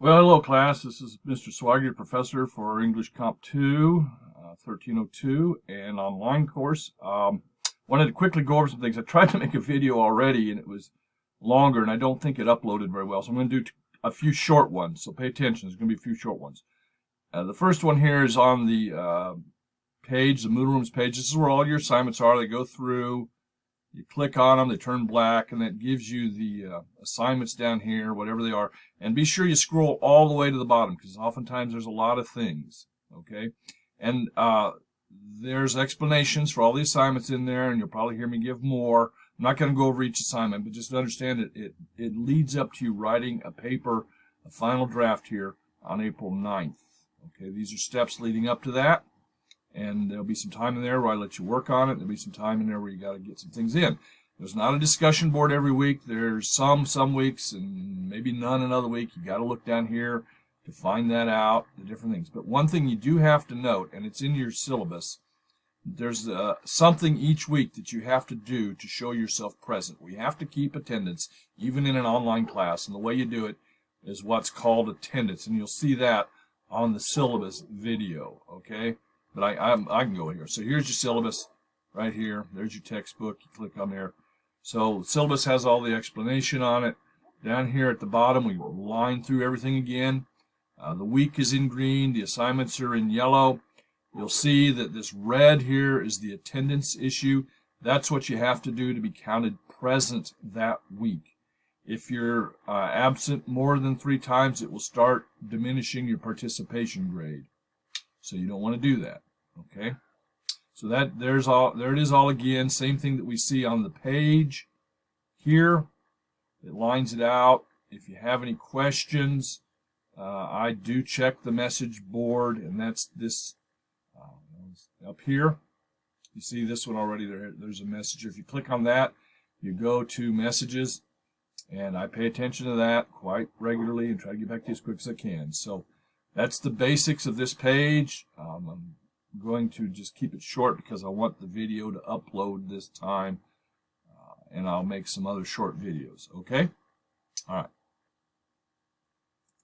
Well, hello class. This is Mr. Swagger, professor for English Comp 2, 1302, and online course. Wanted to quickly go over some things. I tried to make a video already, and it was longer, and I don't think it uploaded very well. So I'm going to do a few short ones. So pay attention. There's going to be a few short ones. The first one here is on the page, the Moodle Rooms page. This is where all your assignments are. They go through. You click on them, they turn black, and that gives you the assignments down here, whatever they are. And be sure you scroll all the way to the bottom, because oftentimes there's a lot of things, okay? And there's explanations for all the assignments in there, and you'll probably hear me give more. I'm not going to go over each assignment, but just understand it leads up to you writing a paper, a final draft here on April 9th. Okay, these are steps leading up to that. And there'll be some time in there where I let you work on it. There'll be some time in there where you got to get some things in. There's not a discussion board every week. There's some weeks, and maybe none another week. You got to look down here to find that out, the different things. But one thing you do have to note, and it's in your syllabus, there's something each week that you have to do to show yourself present. We have to keep attendance, even in an online class, and the way you do it is what's called attendance, and you'll see that on the syllabus video, okay? But I can go here. So here's your syllabus right here. There's your textbook. You click on there. So the syllabus has all the explanation on it. Down here at the bottom, we line through everything again. The week is in green. The assignments are in yellow. You'll see that this red here is the attendance issue. That's what you have to do to be counted present that week. If you're absent more than 3 times, it will start diminishing your participation grade. So you don't want to do that, okay? So there it is all again. Same thing that we see on the page here. It lines it out. If you have any questions, I do check the message board, and that's this up here. You see this one already. There's a message. If you click on that, you go to messages, and I pay attention to that quite regularly and try to get back to you as quick as I can. So that's the basics of this page. I'm going to just keep it short because I want the video to upload this time, and I'll make some other short videos, okay? All right.